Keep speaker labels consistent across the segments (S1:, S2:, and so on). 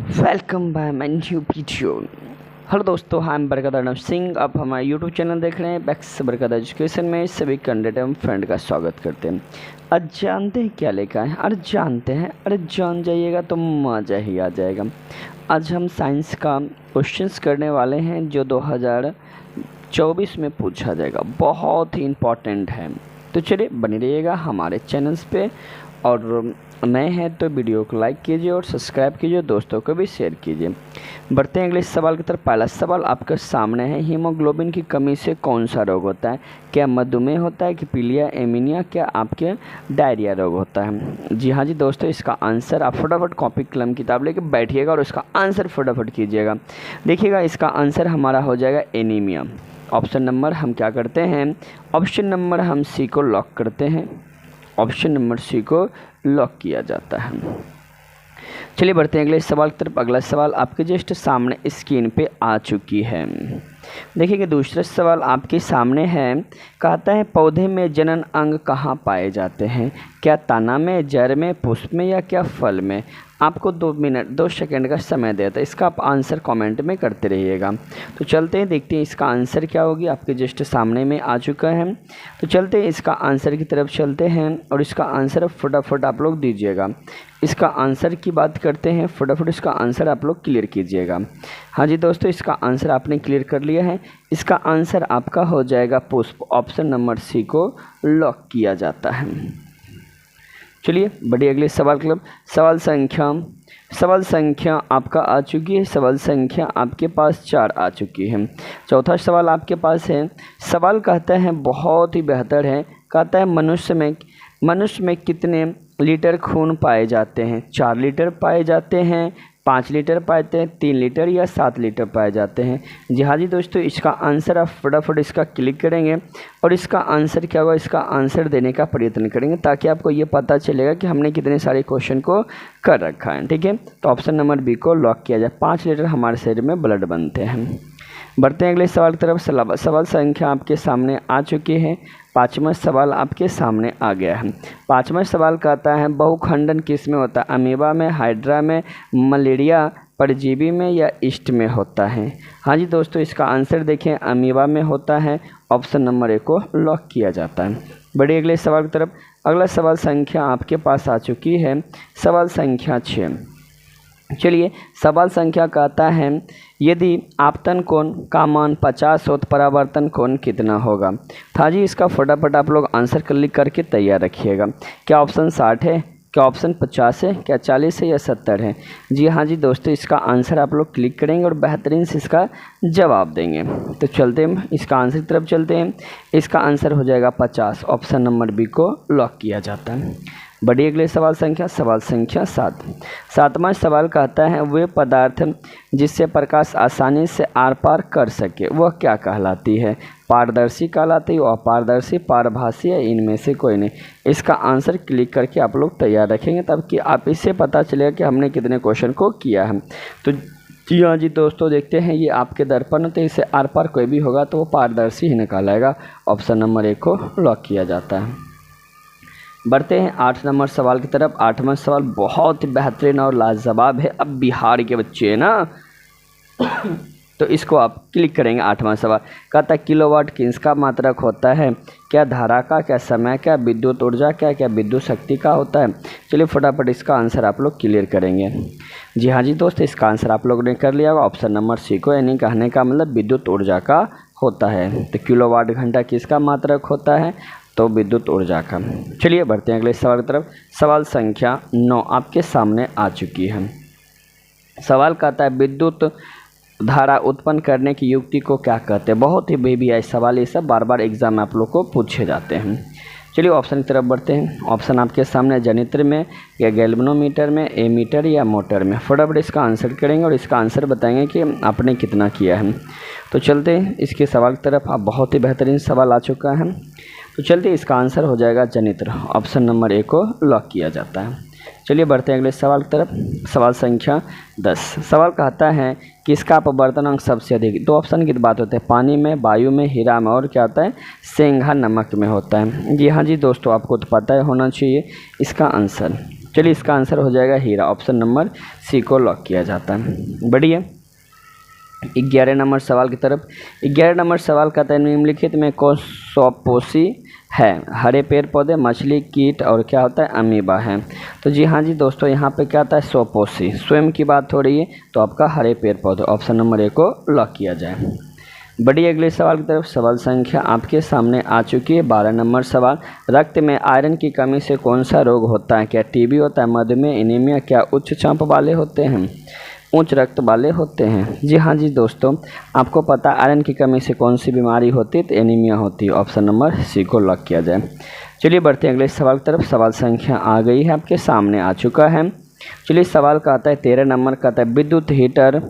S1: Welcome by my new video. Hello दोस्तों, I M बरकत अर्नब सिंह। आप हमारा यूट्यूब चैनल देख रहे हैं बैक्स बरकत एजुकेशन में सभी कैंडिडेट एवं फ्रेंड का स्वागत करते हैं। आज जानते हैं क्या लेकर आए हैं? अरे जानते हैं, अरे जान जाइएगा तो मज़ा ही आ जाएगा। आज हम साइंस का क्वेश्चंस करने वाले हैं जो 2024 में पूछा जाएगा, बहुत ही इम्पोर्टेंट है। तो चलिए बने रहिएगा हमारे चैनल्स पे, और नए हैं तो वीडियो को लाइक कीजिए और सब्सक्राइब कीजिए, दोस्तों को भी शेयर कीजिए। बढ़ते हैं अगले सवाल की तरफ। पहला सवाल आपके सामने है, हीमोग्लोबिन की कमी से कौन सा रोग होता है? क्या मधुमेह होता है, कि पीलिया एनीमिया, क्या आपके डायरिया रोग होता है? जी हाँ जी दोस्तों, इसका आंसर आप फटाफट कॉपी कलम किताब लेके बैठिएगा और इसका आंसर फटाफट कीजिएगा। देखिएगा इसका आंसर हमारा हो जाएगा एनीमिया। ऑप्शन नंबर हम क्या करते हैं? ऑप्शन नंबर हम सी को लॉक करते हैं। ऑप्शन नंबर सी को लॉक किया जाता है। चलिए बढ़ते हैं अगले सवाल की तरफ। अगला सवाल आपके जस्ट सामने स्क्रीन पे आ चुकी है। देखिए दूसरा सवाल आपके सामने है। कहता है पौधे में जनन अंग कहाँ पाए जाते हैं? क्या तना में, जड़ में, पुष्प में, या क्या फल में? आपको 2 सेकंड का समय देता है। इसका आप आंसर कमेंट में करते रहिएगा। तो चलते हैं देखते हैं इसका आंसर क्या होगी। आपके जस्ट सामने में आ चुका है। तो चलते हैं इसका आंसर की तरफ चलते हैं और इसका आंसर फटाफट आप लोग दीजिएगा। इसका आंसर की बात करते हैं, फटाफट इसका आंसर आप लोग क्लियर कीजिएगा। हाँ जी दोस्तों, इसका आंसर आपने क्लियर कर लिया है। इसका आंसर आपका हो जाएगा पुष्प। ऑप्शन नंबर सी को लॉक किया जाता है। चलिए बढ़िए अगले सवाल क्लब। सवाल संख्या आपका आ चुकी है। सवाल संख्या आपके पास 4 आ चुकी है। चौथा सवाल आपके पास है। सवाल कहता है बहुत ही बेहतर है। कहता है मनुष्य में कितने लीटर खून पाए जाते हैं? 4 लीटर पाए जाते हैं, 5 लीटर पाते हैं, 3 लीटर या 7 लीटर पाए जाते हैं? जी हाँ जी दोस्तों, इसका आंसर आप फटाफट इसका क्लिक करेंगे और इसका आंसर क्या होगा, इसका आंसर देने का प्रयत्न करेंगे ताकि आपको ये पता चलेगा कि हमने कितने सारे क्वेश्चन को कर रखा है। ठीक है, तो ऑप्शन नंबर बी को लॉक किया जाए। 5 लीटर हमारे शरीर में ब्लड बनते हैं। बढ़ते हैं अगले सवाल की तरफ। सवाल संख्या आपके सामने आ चुकी है। 5वां सवाल आपके सामने आ गया है। 5वां सवाल कहता है बहुखंडन किस में होता है? अमीबा में, हाइड्रा में, मलेरिया परजीवी में, या ईस्ट में होता है? हाँ जी दोस्तों, इसका आंसर देखें, अमीबा में होता है। ऑप्शन नंबर ए को लॉक किया जाता है। बढ़िए अगले सवाल की तरफ। अगला सवाल संख्या आपके पास आ चुकी है। सवाल संख्या 6। चलिए सवाल संख्या कहता है यदि आपतन कोण का मान 50 हो तो परावर्तन कोण कितना होगा? था जी, इसका फटाफट आप लोग आंसर क्लिक करके तैयार रखिएगा। क्या ऑप्शन 60 है, क्या ऑप्शन 50 है, क्या 40 है, या 70 है? जी हाँ जी दोस्तों, इसका आंसर आप लोग क्लिक करेंगे और बेहतरीन से इसका जवाब देंगे। तो चलते हैं इसका आंसर की तरफ चलते हैं। इसका आंसर हो जाएगा 50। ऑप्शन नंबर बी को लॉक किया जाता है। बढ़िए अगले सवाल संख्या 7। 7वां सवाल कहता है वे पदार्थ जिससे प्रकाश आसानी से आर पार कर सके वह क्या कहलाती है? पारदर्शी कहलाती है, अपारदर्शी, पारभासी, या इनमें से कोई नहीं? इसका आंसर क्लिक करके आप लोग तैयार रखेंगे तब कि आप इससे पता चलेगा कि हमने कितने क्वेश्चन को किया है। तो जी हाँ जी दोस्तों, देखते हैं ये आपके दर्पण, तो इससे आर पार कोई भी होगा तो वो पारदर्शी ही निकालेगा। ऑप्शन नंबर ए को लॉक किया जाता है। बढ़ते हैं 8 नंबर सवाल की तरफ। 8वां सवाल बहुत ही बेहतरीन और लाजवाब है। अब बिहार के बच्चे हैं ना तो इसको आप क्लिक करेंगे। 8वां सवाल कहता है किलोवाट किसका मात्रक होता है? क्या धारा का, क्या समय, क्या विद्युत ऊर्जा, क्या विद्युत शक्ति का होता है? चलिए फटाफट इसका आंसर आप लोग क्लियर करेंगे। जी हाँ जी दोस्तों, इसका आंसर आप लोगों ने कर लिया होगा। ऑप्शन नंबर सी को, यानी कहने का मतलब विद्युत ऊर्जा का होता है। तो किलोवाट घंटा किसका मात्रक होता है? तो विद्युत ऊर्जा का। चलिए बढ़ते हैं अगले सवाल की तरफ। सवाल संख्या 9 आपके सामने आ चुकी है। सवाल कहता है विद्युत धारा उत्पन्न करने की युक्ति को क्या कहते हैं? बहुत ही बेबी है सवाल, ये सब बार बार एग्जाम में आप लोग को पूछे जाते हैं। चलिए ऑप्शन की तरफ बढ़ते हैं। ऑप्शन आपके सामने जनित्र में, या गैल्वेनोमीटर में, एमीटर, या मोटर में? फटाफट इसका आंसर करेंगे और इसका आंसर बताएंगे कि आपने कितना किया है। तो चलते हैं इसके सवाल की तरफ। आप बहुत ही बेहतरीन सवाल आ चुका है। तो चलते इसका आंसर हो जाएगा जनित्र। ऑप्शन नंबर ए को लॉक किया जाता है। चलिए बढ़ते हैं अगले सवाल की तरफ। सवाल संख्या 10। सवाल कहता है किसका अपवर्तनांक सबसे अधिक? 2 ऑप्शन की बात होती है, पानी में, वायु में, हीरा में, और क्या होता है, सेंघा नमक में होता है। जी हाँ जी दोस्तों, आपको तो पता है होना चाहिए इसका आंसर। चलिए इसका आंसर हो जाएगा हीरा, ऑप्शन नंबर सी को लॉक किया जाता है। बढ़िए 11 नंबर सवाल की तरफ। 11 नंबर सवाल कहता है निम्नलिखित में कौन स्वपोषी है? हरे पेड़ पौधे, मछली, कीट और क्या होता है अमीबा है। तो जी हाँ जी दोस्तों, यहाँ पे क्या आता है स्वपोषी, स्वयं की बात हो रही है, तो आपका हरे पेड़ पौधे, ऑप्शन नंबर ए को लॉक किया जाए। बढ़िए अगले सवाल की तरफ। सवाल संख्या आपके सामने आ चुकी है। 12 नंबर सवाल, रक्त में आयरन की कमी से कौन सा रोग होता है? क्या टीबी होता है, मधुमेह, एनीमिया, क्या उच्च चाप वाले होते हैं, उच्च रक्त वाले होते हैं? जी हाँ जी दोस्तों, आपको पता आयरन की कमी से कौन सी बीमारी होती है? तो एनीमिया होती है, ऑप्शन नंबर सी को लॉक किया जाए। चलिए बढ़ते हैं अगले सवाल की तरफ। सवाल संख्या आ गई है, आपके सामने आ चुका है। चलिए सवाल का आता है 13 नंबर का आता है विद्युत हीटर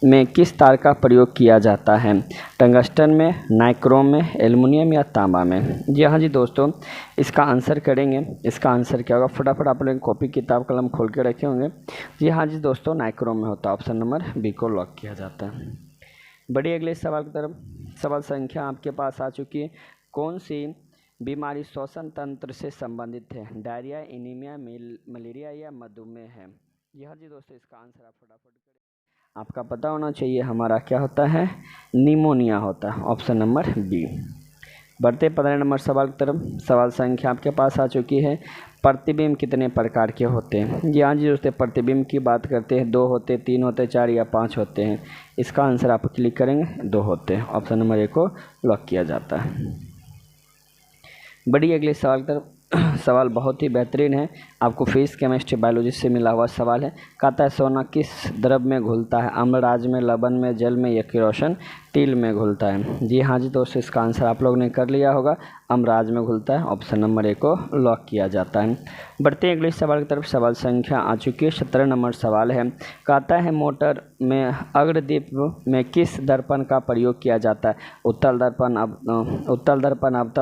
S1: में किस तार का प्रयोग किया जाता है? टंगस्टन में, नाइक्रोम में, एल्युमिनियम या तांबा में? जी हाँ जी दोस्तों, इसका आंसर करेंगे। इसका आंसर क्या होगा? फटाफट आप लोग कॉपी किताब कलम खोल के रखे होंगे। जी हाँ जी दोस्तों, नाइक्रोम में होता है, ऑप्शन नंबर बी को लॉक किया जाता है। बढ़िए अगले सवाल की तरफ। सवाल संख्या आपके पास आ चुकी है। कौन सी बीमारी श्वसन तंत्र से संबंधित है? डायरिया, एनीमिया, मलेरिया या मधुमेह है? जी हाँ जी दोस्तों, इसका आंसर आप फटाफट करें। आपका पता होना चाहिए, हमारा क्या होता है? निमोनिया होता है, ऑप्शन नंबर बी। बढ़ते 15 नंबर सवाल की तरफ। सवाल संख्या आपके पास आ चुकी है। प्रतिबिंब कितने प्रकार के होते हैं? जी हाँ जी दोस्तों, प्रतिबिंब की बात करते हैं, 2 होते, 3 होते, 4 या 5 होते हैं। इसका आंसर आप क्लिक करेंगे, 2 होते हैं, ऑप्शन नंबर ए को लॉक किया जाता है। बढ़िए अगले सवाल की तरफ। सवाल बहुत ही बेहतरीन है, आपको फिजिक्स, केमिस्ट्री, बायोलॉजी से मिला हुआ सवाल है। कहता है सोना किस द्रव में घुलता है? अम्लराज में, लवण में, जल में या किरोसिन तेल में घुलता है? जी हाँ जी दोस्तों, इसका आंसर आप लोग ने कर लिया होगा, अम्लराज में घुलता है, ऑप्शन नंबर ए को लॉक किया जाता है। बढ़ते हैं अगले सवाल की तरफ। सवाल संख्या आ चुकी है। 17 नंबर सवाल है। कहता है मोटर में अग्रदीप में किस दर्पण का प्रयोग किया जाता है? उत्तल दर्पण, अवतल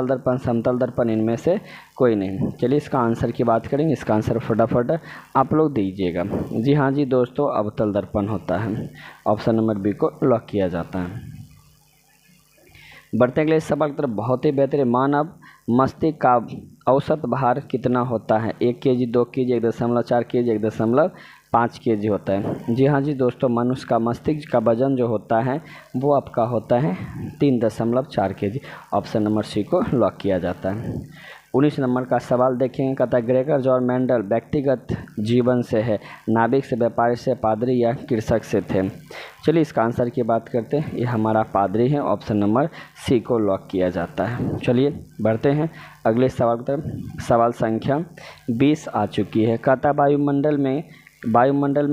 S1: दर्पण, समतल दर्पण, इनमें से कोई नहीं। चलिए इसका आंसर की बात करेंगे। इसका आंसर फटाफट आप लोग दीजिएगा। जी हाँ जी दोस्तों, अवतल दर्पण होता है, ऑप्शन नंबर बी को लॉक किया जाता है। बढ़ते अगले सवाल की तरफ। बहुत ही बेहतरीन। मानव मस्तिष्क का औसत भार कितना होता है? 1 केजी, 2 केजी, 1.4 केजी, 1.5 केजी होता है? जी हाँ जी दोस्तों, मनुष्य का मस्तिष्क का वजन जो होता है वो आपका होता है 3.4 केजी, ऑप्शन नंबर सी को लॉक किया जाता है। 19 नंबर का सवाल देखेंगे। कहता है ग्रेगर जॉर्ज मेंडल व्यक्तिगत जीवन से है, नाविक से, व्यापारी से, पादरी या कृषक से थे? चलिए इसका आंसर की बात करते हैं, ये हमारा पादरी है, ऑप्शन नंबर सी को लॉक किया जाता है। चलिए बढ़ते हैं अगले सवाल की तरफ। सवाल संख्या 20 आ चुकी है। कहता है वायुमंडल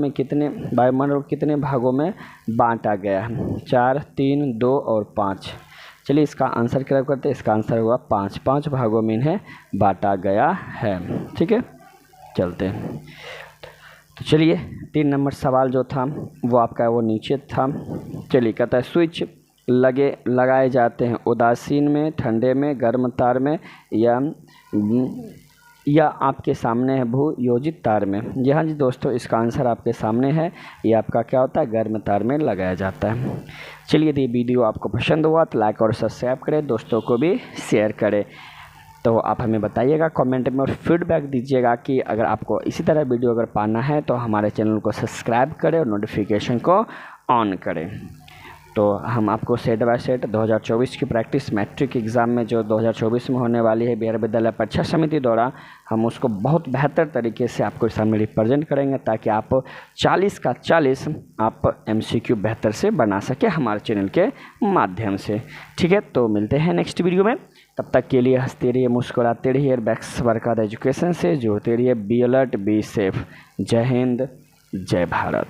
S1: को कितने भागों में बांटा गया है? 4, 3, 2 और 5? चलिए इसका आंसर क्या करते हैं। इसका आंसर हुआ 5 भागों में इन्हें बांटा गया है। ठीक है, चलते हैं। तो चलिए 3 नंबर सवाल जो था वो आपका वो नीचे था। चलिए कहता है स्विच लगाए जाते हैं उदासीन में, ठंडे में, गर्म तार में या आपके सामने है भू योजित तार में? जी हाँ जी दोस्तों, इसका आंसर आपके सामने है, ये आपका क्या होता है? गर्म तार में लगाया जाता है। चलिए यदि वीडियो आपको पसंद हुआ तो लाइक और सब्सक्राइब करें, दोस्तों को भी शेयर करें। तो आप हमें बताइएगा कमेंट में और फीडबैक दीजिएगा कि अगर आपको इसी तरह वीडियो अगर पाना है तो हमारे चैनल को सब्सक्राइब करें और नोटिफिकेशन को ऑन करें। तो हम आपको सेट बाय सेट 2024 की प्रैक्टिस मैट्रिक एग्ज़ाम में जो 2024 में होने वाली है बिहार विद्यालय परीक्षा समिति द्वारा, हम उसको बहुत बेहतर तरीके से आपको सामने रिप्रेजेंट करेंगे ताकि आप 40 का 40 आप MCQ बेहतर से बना सके हमारे चैनल के माध्यम से। ठीक है, तो मिलते हैं नेक्स्ट वीडियो में। तब तक के लिए हंसते रहिए, मुस्कुराते रहिए, बैक्स बरकत एजुकेशन से जुड़ते रहिए। Be alert, be safe. जय हिंद, जय भारत।